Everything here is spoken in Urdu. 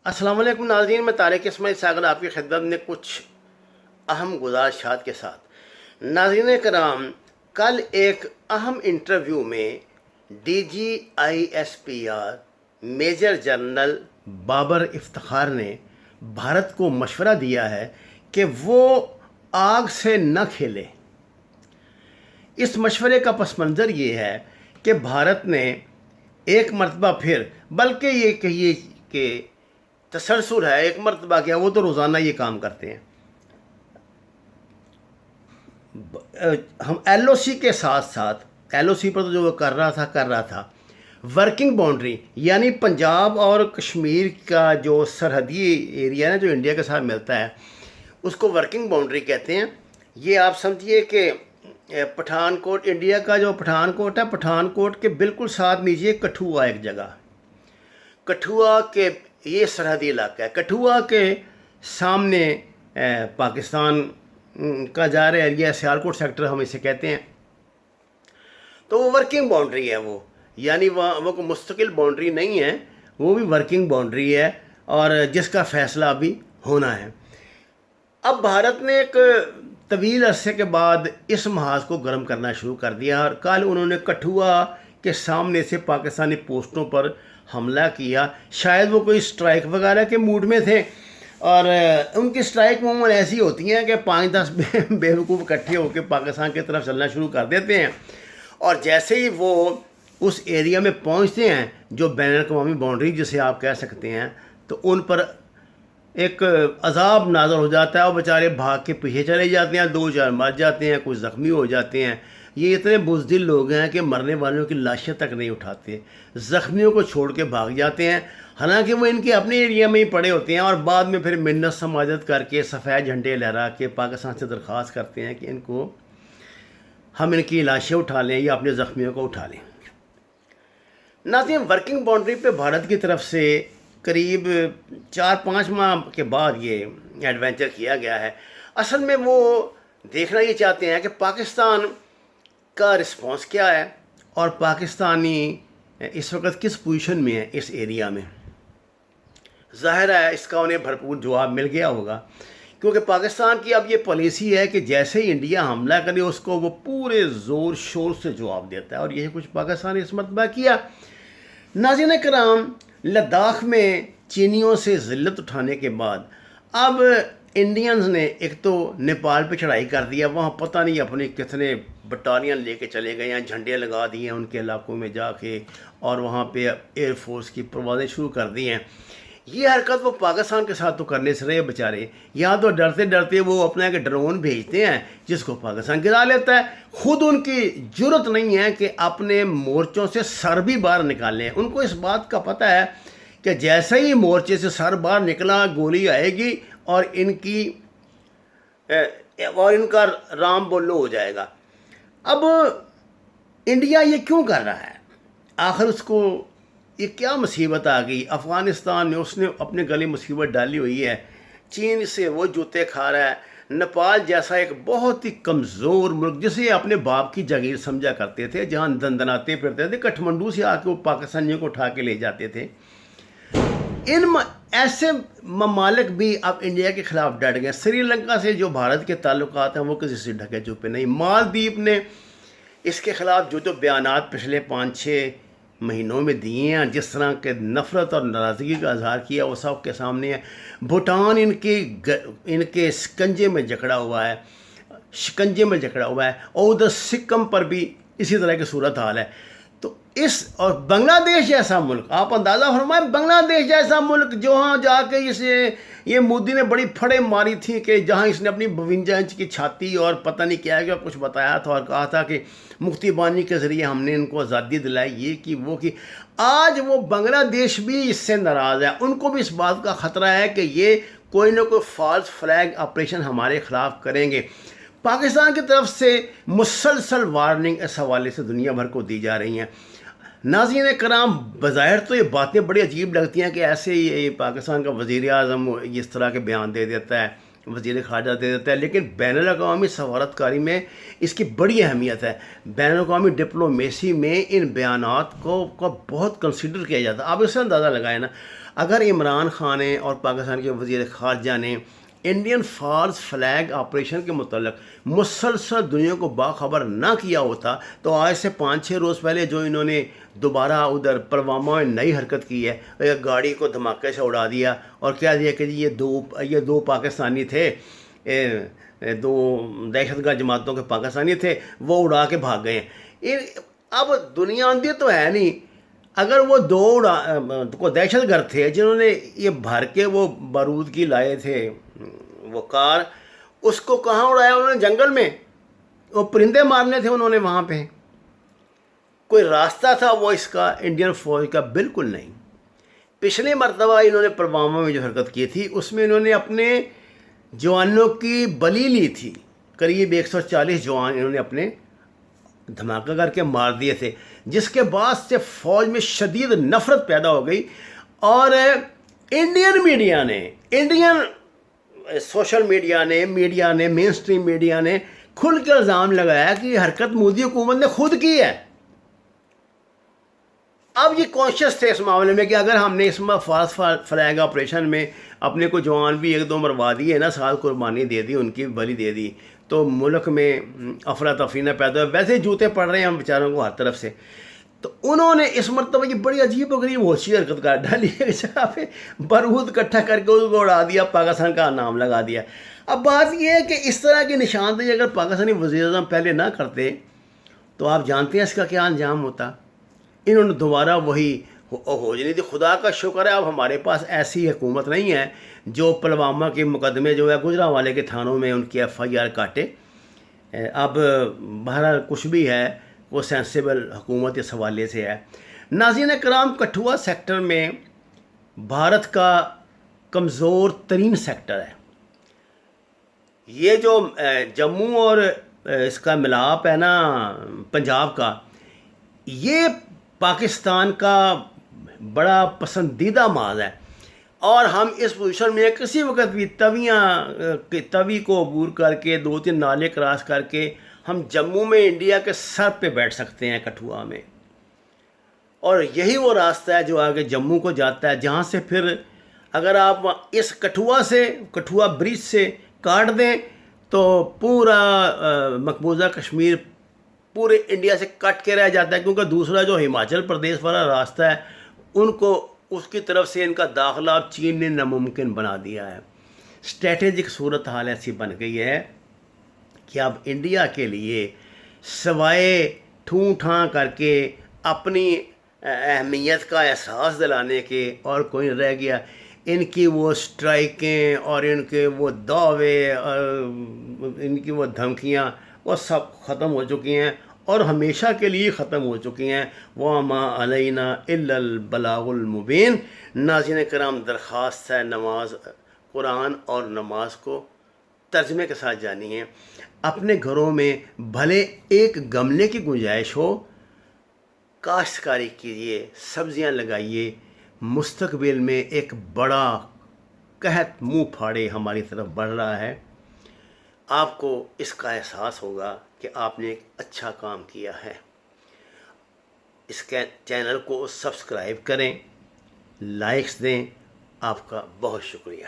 السلام علیکم ناظرین، میں طارق اسماعیل ساگر آپ کی خدمت میں کچھ اہم گزارشات کے ساتھ۔ ناظرین کرام، کل ایک اہم انٹرویو میں D G I S P R major general Babar Iftikhar نے بھارت کو مشورہ دیا ہے کہ وہ آگ سے نہ کھیلے۔ اس مشورے کا پس منظر یہ ہے کہ بھارت نے ایک مرتبہ پھر، بلکہ یہ کہیے کہ تسلسل ہے، ایک مرتبہ کیا، وہ تو روزانہ یہ کام کرتے ہیں۔ ہم ایل او سی کے ساتھ ساتھ، ایل او سی پر تو جو وہ کر رہا تھا ورکنگ باؤنڈری، یعنی پنجاب اور کشمیر کا جو سرحدی ایریا ہے جو انڈیا کے ساتھ ملتا ہے، اس کو ورکنگ باؤنڈری کہتے ہیں۔ یہ آپ سمجھیے کہ پٹھان کوٹ، انڈیا کا جو پٹھان کوٹ ہے، پٹھان کوٹ کے بالکل ساتھ نیچے کٹھوعہ ایک جگہ، کٹھوعہ کے یہ سرحدی علاقہ ہے۔ کٹھوعہ کے سامنے پاکستان کا جا رہا ایریا، سیالکوٹ سیکٹر ہم اسے کہتے ہیں۔ تو وہ ورکنگ باؤنڈری ہے، وہ یعنی وہ کوئی مستقل باؤنڈری نہیں ہے، وہ بھی ورکنگ باؤنڈری ہے، اور جس کا فیصلہ ابھی ہونا ہے۔ اب بھارت نے ایک طویل عرصے کے بعد اس محاذ کو گرم کرنا شروع کر دیا، اور کل انہوں نے کٹھوعہ کے سامنے سے پاکستانی پوسٹوں پر حملہ کیا۔ شاید وہ کوئی اسٹرائک وغیرہ کے موڈ میں تھے، اور ان کی اسٹرائک عموماً ایسی ہوتی ہیں کہ 5-10 بیوقوف اکٹھے ہو کے پاکستان کی طرف چلنا شروع کر دیتے ہیں، اور جیسے ہی وہ اس ایریا میں پہنچتے ہیں جو بین الاقوامی باؤنڈری جسے آپ کہہ سکتے ہیں، تو ان پر ایک عذاب نازل ہو جاتا ہے، اور بیچارے بھاگ کے پیچھے چلے جاتے ہیں، 2-4 مر جاتے ہیں، کچھ زخمی ہو جاتے ہیں۔ یہ اتنے بزدل لوگ ہیں کہ مرنے والوں کی لاشیں تک نہیں اٹھاتے، زخمیوں کو چھوڑ کے بھاگ جاتے ہیں، حالانکہ وہ ان کے اپنے ایریا میں ہی پڑے ہوتے ہیں، اور بعد میں پھر منت سماجت کر کے سفید جھنڈے لہرا کے پاکستان سے درخواست کرتے ہیں کہ ہم ان کی لاشیں اٹھا لیں یا اپنے زخمیوں کو اٹھا لیں۔ ناظرین، ورکنگ باؤنڈری پہ بھارت کی طرف سے قریب 4-5 ماہ کے بعد یہ ایڈوینچر کیا گیا ہے۔ اصل میں وہ دیکھنا یہ چاہتے ہیں کہ پاکستان کا رسپانس کیا ہے، اور پاکستانی اس وقت کس پوزیشن میں ہے اس ایریا میں۔ ظاہر ہے اس کا انہیں بھرپور جواب مل گیا ہوگا، کیونکہ پاکستان کی اب یہ پالیسی ہے کہ جیسے ہی انڈیا حملہ کرے اس کو وہ پورے زور شور سے جواب دیتا ہے، اور یہ کچھ پاکستان نے اس مرتبہ کیا۔ ناظرین کرام، لداخ میں چینیوں سے ذلت اٹھانے کے بعد اب انڈینز نے ایک تو نیپال پہ چڑھائی کر دیا، وہاں پتہ نہیں اپنے کتنے بٹالین لے کے چلے گئے ہیں، جھنڈے لگا دیے ہیں ان کے علاقوں میں جا کے، اور وہاں پہ ایئر فورس کی پروازیں شروع کر دی ہیں۔ یہ حرکت وہ پاکستان کے ساتھ تو کرنے سے رہے بیچارے، یہاں تو ڈرتے ڈرتے وہ اپنا ایک ڈرون بھیجتے ہیں جس کو پاکستان گرا لیتا ہے۔ خود ان کی جرت نہیں ہے کہ اپنے مورچوں سے سر بھی باہر نکالیں۔ ان کو اس بات کا پتہ ہے کہ جیسے ہی مورچے سے سر باہر نکلا گولی آئے گی، اور ان کا رام بولو ہو جائے گا۔ اب انڈیا یہ کیوں کر رہا ہے؟ آخر اس کو یہ کیا مصیبت آ گئی؟ افغانستان میں اس نے اپنے گلے مصیبت ڈالی ہوئی ہے، چین سے وہ جوتے کھا رہا ہے، نیپال جیسا ایک بہت ہی کمزور ملک جسے اپنے باپ کی جاگیر سمجھا کرتے تھے، جہاں دندناتے پھرتے تھے، کٹھمنڈو سے آ کے وہ پاکستانیوں کو اٹھا کے لے جاتے تھے۔ ایسے ممالک بھی اب انڈیا کے خلاف ڈٹ گئے۔ سری لنکا سے جو بھارت کے تعلقات ہیں وہ کسی سے ڈھکے چھپے نہیں۔ مالدیپ نے اس کے خلاف جو بیانات پچھلے 5-6 مہینوں میں دیے ہیں، جس طرح کے نفرت اور ناراضگی کا اظہار کیا، وہ سب کے سامنے ہے۔ بھوٹان ان کے شکنجے میں جکڑا ہوا ہے، اور ادھر سکم پر بھی اسی طرح کی صورت حال ہے۔ تو اور بنگلہ دیش جیسا ملک، آپ اندازہ فرمائیں، بنگلہ دیش جیسا ملک جہاں جا کے یہ مودی نے بڑی پھڑے ماری تھی کہ جہاں اس نے اپنی 52 انچ کی چھاتی اور پتہ نہیں کیا کچھ بتایا تھا، اور کہا تھا کہ مفتی بانی کے ذریعے ہم نے ان کو آزادی دلائی، یہ کی وہ کی۔ آج وہ بنگلہ دیش بھی اس سے ناراض ہے، ان کو بھی اس بات کا خطرہ ہے کہ یہ کوئی نہ کوئی فالس فلیگ آپریشن ہمارے خلاف کریں گے۔ پاکستان کی طرف سے مسلسل وارننگ اس حوالے سے دنیا بھر کو دی جا رہی ہیں۔ ناظرین کرام، بظاہر تو یہ باتیں بڑی عجیب لگتی ہیں کہ ایسے ہی پاکستان کا وزیر اعظم اس طرح کے بیان دے دیتا ہے، وزیر خارجہ دے دیتا ہے، لیکن بین الاقوامی سفارتکاری میں اس کی بڑی اہمیت ہے۔ بین الاقوامی ڈپلومیسی میں ان بیانات کو بہت کنسیڈر کیا جاتا ہے۔ آپ اس سے اندازہ لگائیں نا، اگر عمران خان نے اور پاکستان کے وزیر خارجہ نے انڈین فالس فلیگ آپریشن کے متعلق مسلسل دنیا کو باخبر نہ کیا ہوتا تو آج سے 5-6 روز پہلے جو انہوں نے دوبارہ ادھر پلوامہ میں نئی حرکت کی ہے، گاڑی کو دھماکے سے اڑا دیا اور کہہ دیا کہ جی یہ دو پاکستانی تھے، دو دہشت گرد جماعتوں کے پاکستانی تھے، وہ اڑا کے بھاگ گئے ہیں۔ اب دنیا اندھی تو ہے نہیں، اگر وہ کو دہشت گرد تھے جنہوں نے یہ بھر کے وہ بارود کی لائے تھے وہ کار، اس کو کہاں اڑایا انہوں نے؟ جنگل میں، وہ پرندے مارنے تھے انہوں نے وہاں پہ۔ کوئی راستہ تھا وہ اس کا انڈین فوج کا؟ بالکل نہیں۔ پچھلی مرتبہ انہوں نے پلوامہ میں جو حرکت کی تھی اس میں انہوں نے اپنے جوانوں کی بلی لی تھی، قریب 140 جوان انہوں نے اپنے دھماکہ کر کے مار دیے تھے، جس کے بعد سے فوج میں شدید نفرت پیدا ہو گئی، اور انڈین میڈیا نے، انڈین سوشل میڈیا نے مین سٹریم میڈیا نے کھل کے الزام لگایا کہ یہ حرکت مودی حکومت نے خود کی ہے۔ اب یہ کانشیس تھے اس معاملے میں کہ اگر ہم نے اس میں فالس فلیگ آپریشن میں اپنے کو جوان بھی 1-2 مروا دیے نا، سال قربانی دے دی، ان کی بلی دے دی، تو ملک میں افراتفری نہ پیدا ہو۔ ویسے جوتے پڑ رہے ہیں ہم بیچاروں کو ہر طرف سے، تو انہوں نے اس مرتبہ یہ بڑی عجیب و غریب ہوشی حرکت کر ڈالی ہے، جگہ پہ بارود اکٹھا کر کے اس کو اڑا دیا، پاکستان کا نام لگا دیا۔ اب بات یہ ہے کہ اس طرح کی نشاندہی اگر پاکستانی وزیر اعظم پہلے نہ کرتے تو آپ جانتے ہیں اس کا کیا انجام ہوتا۔ انہوں نے دوبارہ وہی ہو جانی تھی۔ خدا کا شکر ہے اب ہمارے پاس ایسی حکومت نہیں ہے جو پلوامہ کے مقدمے جو ہے گجرانوالے کے تھانوں میں ان کی FIR کاٹے۔ اب بہرحال کچھ بھی ہے وہ سینسیبل حکومت اس حوالے سے ہے۔ ناظرین کرام، کٹھوعہ سیکٹر میں بھارت کا کمزور ترین سیکٹر ہے۔ یہ جو جموں اور اس کا ملاپ ہے نا پنجاب کا، یہ پاکستان کا بڑا پسندیدہ ماز ہے، اور ہم اس پوزیشن میں کسی وقت بھی توی کو عبور کر کے 2-3 نالے کراس کر کے ہم جموں میں انڈیا کے سر پہ بیٹھ سکتے ہیں کٹھوعہ میں، اور یہی وہ راستہ ہے جو آگے جموں کو جاتا ہے، جہاں سے پھر اگر آپ اس کٹھوعہ برج سے کاٹ دیں تو پورا مقبوضہ کشمیر پورے انڈیا سے کٹ کے رہ جاتا ہے، کیونکہ دوسرا جو ہماچل پردیش والا راستہ ہے ان کو اس کی طرف سے ان کا داخلہ اب چین نے ناممکن بنا دیا ہے۔ اسٹریٹجک صورتحال ایسی بن گئی ہے کہ اب انڈیا کے لیے سوائے ٹھوں ٹھاں کر کے اپنی اہمیت کا احساس دلانے کے اور کوئی نہیں رہ گیا۔ ان کی وہ سٹرائکیں اور ان کے وہ دعوے اور ان کی وہ دھمکیاں وہ سب ختم ہو چکی ہیں، اور ہمیشہ کے لیے ختم ہو چکی ہیں۔ وَمَا عَلَيْنَا إِلَّا الْبَلَاغُ الْمُبِينُ۔ ناظرین کرام، درخواست ہے نماز، قرآن اور نماز کو ترجمے کے ساتھ جانیے۔ اپنے گھروں میں بھلے ایک گملے کی گنجائش ہو، کاشتکاری کیجیے، سبزیاں لگائیے۔ مستقبل میں ایک بڑا قحط منہ پھاڑے ہماری طرف بڑھ رہا ہے۔ آپ کو اس کا احساس ہوگا کہ آپ نے ایک اچھا کام کیا ہے۔ اس کے چینل کو سبسکرائب کریں، لائکس دیں۔ آپ کا بہت شکریہ۔